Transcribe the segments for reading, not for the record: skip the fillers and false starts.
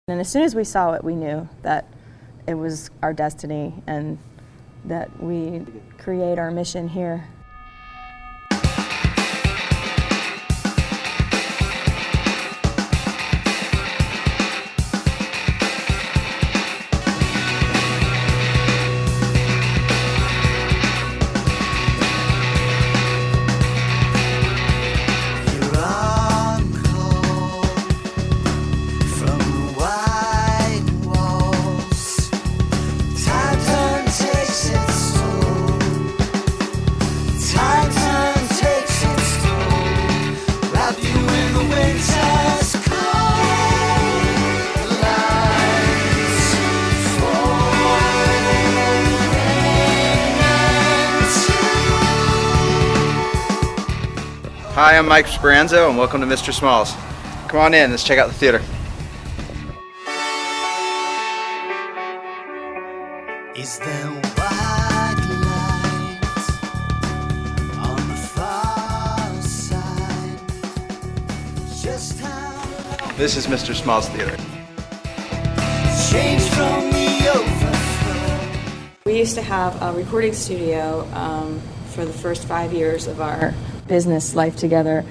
And as soon as we saw it, we knew that it was our destiny and that we create our mission here. Hi, I'm Mike Speranzo and welcome to Mr. Smalls. Come on in, let's check out the theater. Is there white light on the far side? Just how This is Mr. Smalls Theater. change from the overflow. We used to have a recording studio for the first 5 years of our business life together,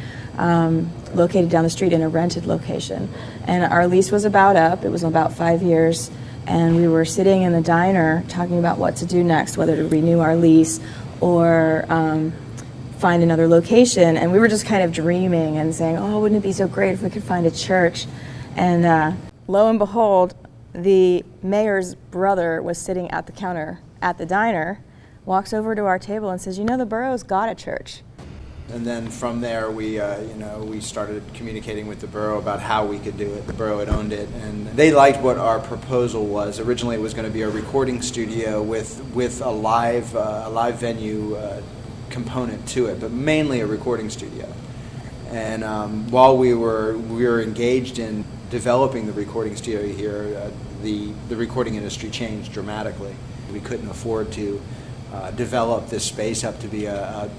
located down the street in a rented location. And our lease was about up. It was about 5 years. And we were sitting in the diner talking about what to do next, whether to renew our lease or find another location. And we were just kind of dreaming and saying, oh, wouldn't it be so great if we could find a church? And lo and behold, the mayor's brother was sitting at the counter at the diner, walks over to our table and says, you know, the borough's got a church. And then from there, we started communicating with the borough about how we could do it. The borough had owned it, and they liked what our proposal was. Originally, it was going to be a recording studio with a live venue component to it, but mainly a recording studio. And while we were engaged in developing the recording studio here, the recording industry changed dramatically. We couldn't afford to develop this space up to be a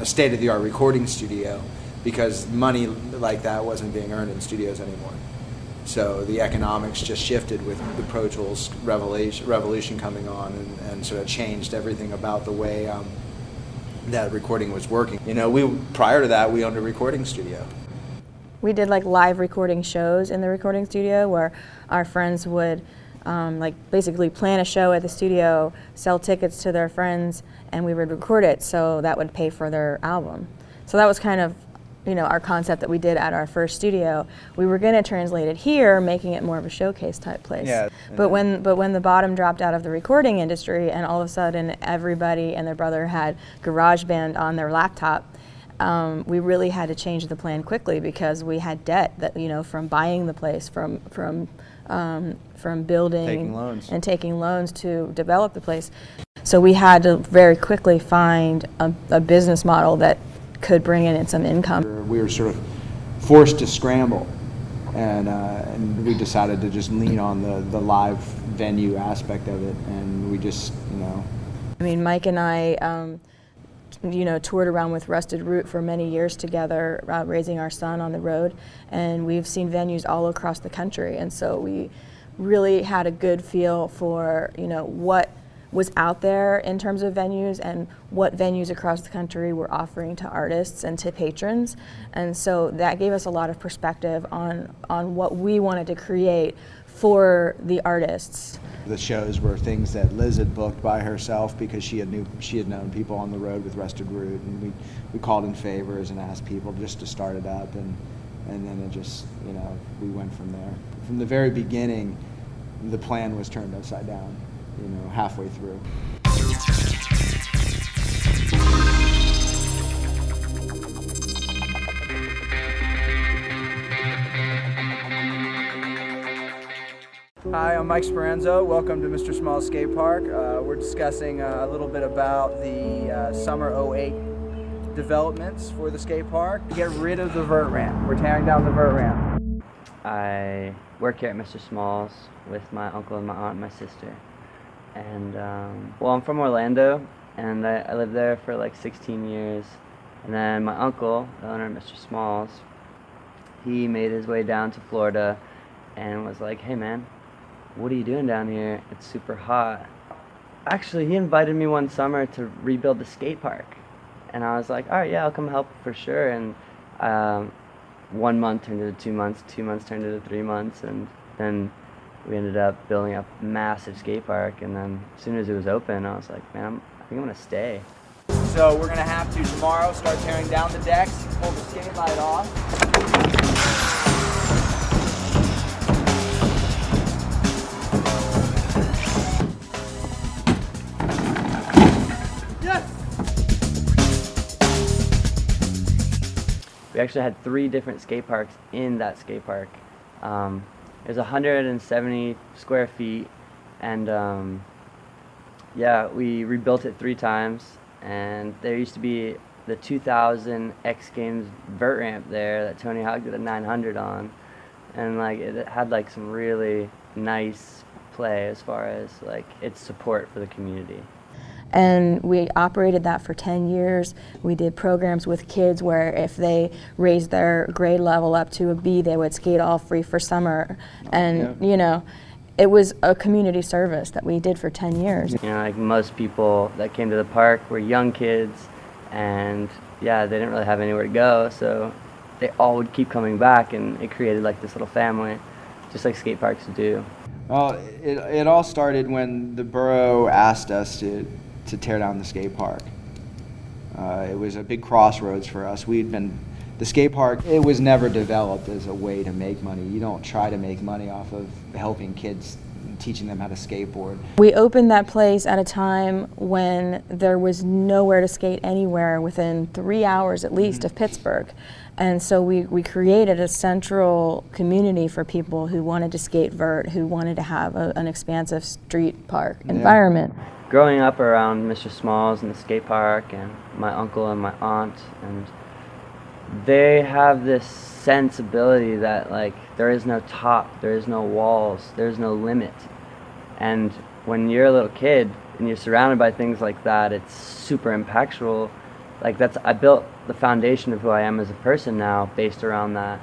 state-of-the-art recording studio because money like that wasn't being earned in studios anymore. So the economics just shifted with the Pro Tools revolution coming on and sort of changed everything about the way that recording was working. You know, prior to that, we owned a recording studio. We did like live recording shows in the recording studio where our friends would basically plan a show at the studio, sell tickets to their friends, and we would record it so that would pay for their album. So that was kind of, you know, our concept that we did at our first studio. We were going to translate it here, making it more of a showcase type place. Yeah, but when the bottom dropped out of the recording industry and all of a sudden everybody and their brother had GarageBand on their laptop, we really had to change the plan quickly because we had debt that, you know, from buying the place, from building and taking loans to develop the place. So we had to very quickly find a business model that could bring in some income. We were sort of forced to scramble, and we decided to just lean on the live venue aspect of it, and we just, you know. I mean, Mike and I, toured around with Rusted Root for many years together, raising our son on the road, and we've seen venues all across the country, and so we really had a good feel for, you know, what was out there in terms of venues and what venues across the country were offering to artists and to patrons. And so that gave us a lot of perspective on what we wanted to create for the artists. The shows were things that Liz had booked by herself because she had known people on the road with Rusted Root, and we called in favors and asked people just to start it up, and then it just, you know, we went from there. From the very beginning, the plan was turned upside down, you know, halfway through. Hi, I'm Mike Speranzo. Welcome to Mr. Smalls Skate Park. We're discussing a little bit about the summer '08 developments for the skate park. To get rid of the vert ramp. We're tearing down the vert ramp. I work here at Mr. Smalls with my uncle and my aunt and my sister. And, well, I'm from Orlando, and I lived there for like 16 years. And then my uncle, the owner of Mr. Smalls, he made his way down to Florida and was like, "Hey man, what are you doing down here? It's super hot." Actually, he invited me one summer to rebuild the skate park, and I was like, "All right, yeah, I'll come help for sure." And 1 month turned into 2 months, 2 months turned into 3 months, and then we ended up building a massive skate park. And then as soon as it was open, I was like, "Man, I think I'm gonna stay." So we're gonna have to tomorrow start tearing down the decks, pull the skate light off. We actually had 3 different skate parks in that skate park. It was 170 square feet, and yeah, we rebuilt it 3 times. And there used to be the 2000 X Games vert ramp there that Tony Hawk did a 900 on, and like it had like some really nice play as far as like its support for the community. And we operated that for 10 years. We did programs with kids where if they raised their grade level up to a B, they would skate all free for summer. And, you know, it was a community service that we did for 10 years. You know, like most people that came to the park were young kids, and yeah, they didn't really have anywhere to go, so they all would keep coming back, and it created like this little family, just like skate parks do. Well, it all started when the borough asked us to tear down the skate park. It was a big crossroads for us. The skate park, it was never developed as a way to make money. You don't try to make money off of helping kids, teaching them how to skateboard. We opened that place at a time when there was nowhere to skate anywhere within 3 hours at least of Pittsburgh. And so we created a central community for people who wanted to skate vert, who wanted to have an expansive street park environment. Growing up around Mr. Smalls and the skate park, and my uncle and my aunt, and they have this sensibility that like there is no top, there is no walls, there's no limit. And when you're a little kid and you're surrounded by things like that, it's super impactful. Like I built the foundation of who I am as a person now based around that.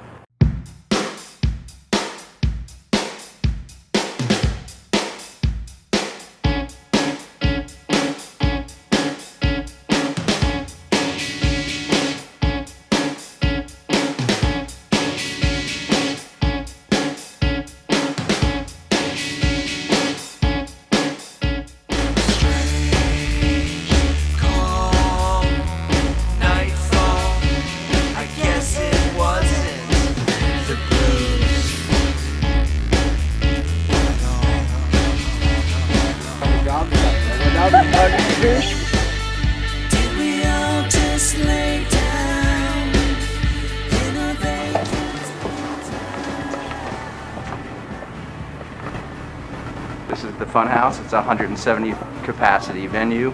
Did we all just lay down in a vacant? This is the Fun House. It's a 170 capacity venue.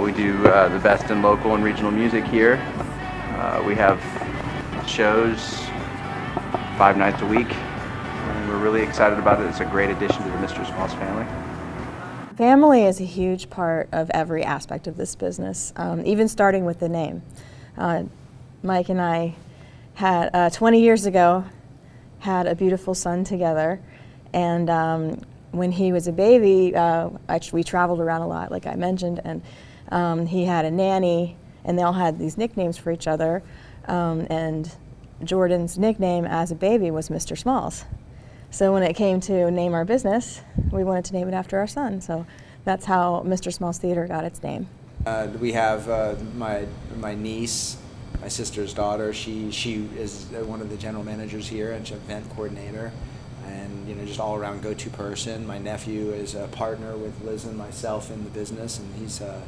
We do the best in local and regional music here. We have shows 5 nights a week, and we're really excited about it. It's a great addition to the Mr. Smalls family. Family is a huge part of every aspect of this business, even starting with the name. Mike and I had, 20 years ago, had a beautiful son together, and when he was a baby, actually we traveled around a lot, like I mentioned, and he had a nanny, and they all had these nicknames for each other, and Jordan's nickname as a baby was Mr. Smalls. So when it came to name our business, we wanted to name it after our son. So that's how Mr. Smalls Theater got its name. We have my niece, my sister's daughter. She is one of the general managers here and she's event coordinator, and you know, just all around go-to person. My nephew is a partner with Liz and myself in the business, and he's a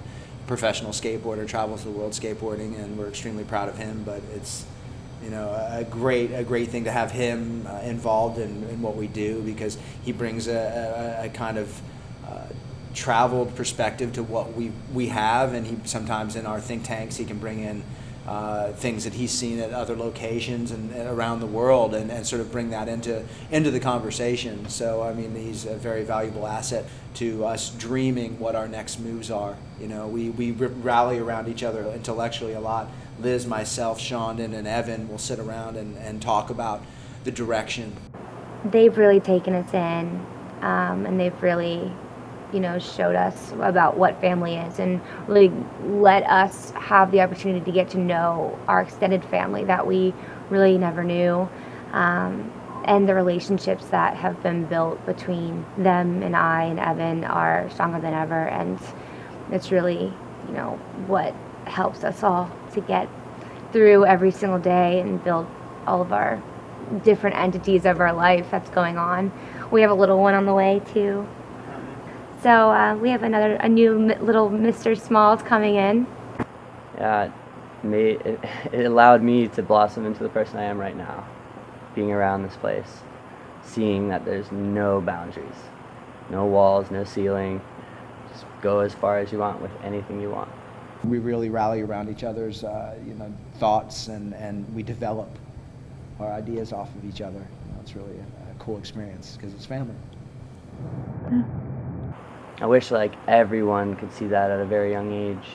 professional skateboarder, travels the world skateboarding, and we're extremely proud of him. But it's, you know, a great thing to have him involved in what we do, because he brings a kind of traveled perspective to what we have, and he sometimes in our think tanks he can bring in things that he's seen at other locations and around the world, and sort of bring that into the conversation. So I mean, he's a very valuable asset to us dreaming what our next moves are. You know, we rally around each other intellectually a lot. Liz, myself, Shondon, and Evan will sit around and talk about the direction. they've really taken us in, and they've really, showed us about what family is, and really let us have the opportunity to get to know our extended family that we really never knew, and the relationships that have been built between them and I and Evan are stronger than ever, and it's really, what helps us all to get through every single day and build all of our different entities of our life that's going on. We have a little one on the way too. So we have a new little Mr. Smalls coming in. Yeah, it allowed me to blossom into the person I am right now, being around this place, seeing that there's no boundaries, no walls, no ceiling. Just go as far as you want with anything you want. We really rally around each other's thoughts, and we develop our ideas off of each other. It's really a cool experience because it's family. I wish everyone could see that at a very young age,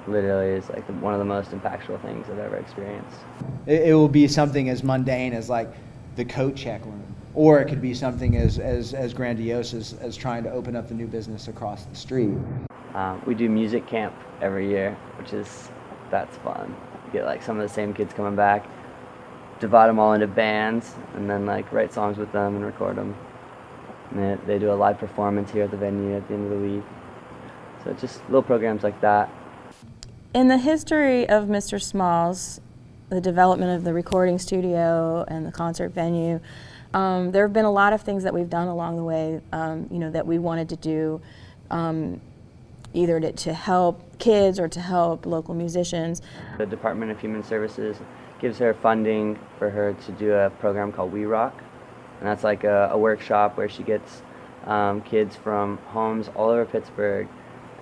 literally is one of the most impactful things I've ever experienced. It will be something as mundane as the coat check room, or it could be something as grandiose as trying to open up the new business across the street. We do music camp every year, that's fun. You get some of the same kids coming back, divide them all into bands, and then write songs with them and record them. And they do a live performance here at the venue at the end of the week. So just little programs like that. In the history of Mr. Smalls, the development of the recording studio and the concert venue, there have been a lot of things that we've done along the way, that we wanted to do, either to help kids or to help local musicians. The Department of Human Services gives her funding for her to do a program called We Rock. And that's a workshop where she gets kids from homes all over Pittsburgh,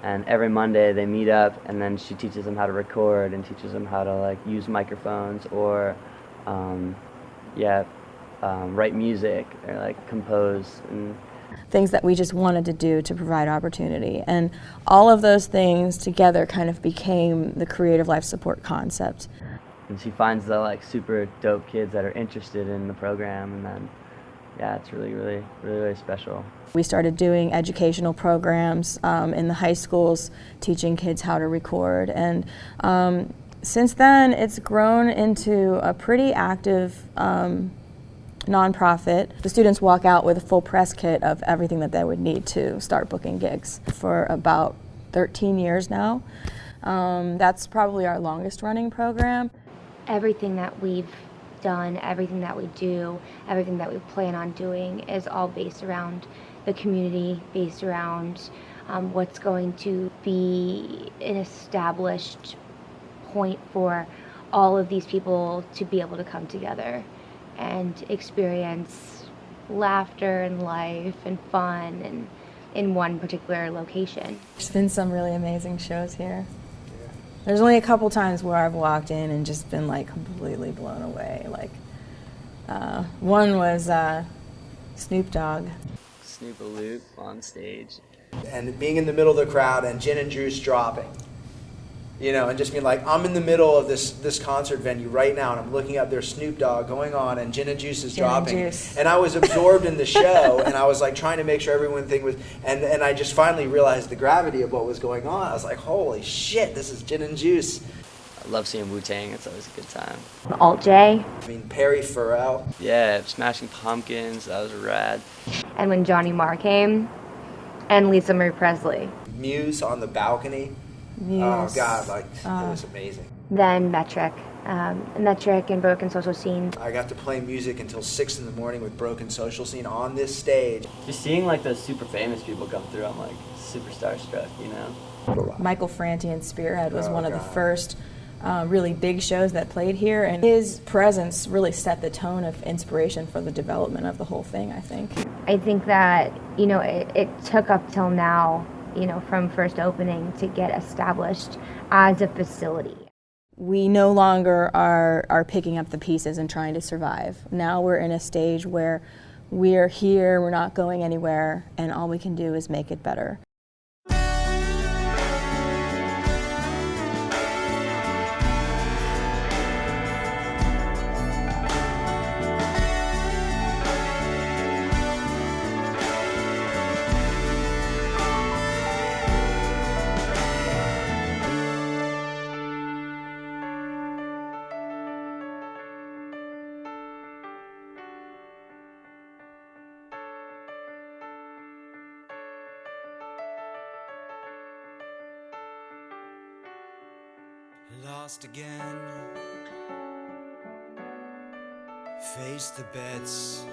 and every Monday they meet up, and then she teaches them how to record and teaches them how to use microphones or write music or compose, and things that we just wanted to do to provide opportunity. And all of those things together kind of became the Creative Life Support concept. And she finds the super dope kids that are interested in the program, and then it's really special. We started doing educational programs in the high schools, teaching kids how to record, and since then it's grown into a pretty active nonprofit. The students walk out with a full press kit of everything that they would need to start booking gigs for about 13 years now. That's probably our longest running program. Everything that we've done, everything that we do, everything that we plan on doing is all based around the community, based around what's going to be an established point for all of these people to be able to come together and experience laughter and life and fun and in one particular location. There's been some really amazing shows here. There's only a couple times where I've walked in and just been completely blown away. One was Snoop Dogg. Snoop-a-loop on stage. And being in the middle of the crowd and gin and juice dropping, and just being I'm in the middle of this concert venue right now, and I'm looking up, there's Snoop Dogg going on, and gin and juice is dropping. And I was absorbed in the show, and I was trying to make sure everything was, and I just finally realized the gravity of what was going on. I was holy shit, this is gin and juice. I love seeing Wu-Tang, it's always a good time. Alt J. Perry Farrell. Yeah, Smashing Pumpkins, that was rad. And when Johnny Marr came, and Lisa Marie Presley. Muse on the balcony. Muse. Oh God, it was amazing. Then Metric and Broken Social Scene. I got to play music until 6 in the morning with Broken Social Scene on this stage. Just seeing those super famous people come through, I'm super starstruck, Michael Franti and Spearhead was one of the first really big shows that played here, and his presence really set the tone of inspiration for the development of the whole thing, I think. I think that, it took up till now, from first opening to get established as a facility. We no longer are picking up the pieces and trying to survive. Now we're in a stage where we're here, we're not going anywhere, and all we can do is make it better. lost again. Face the bets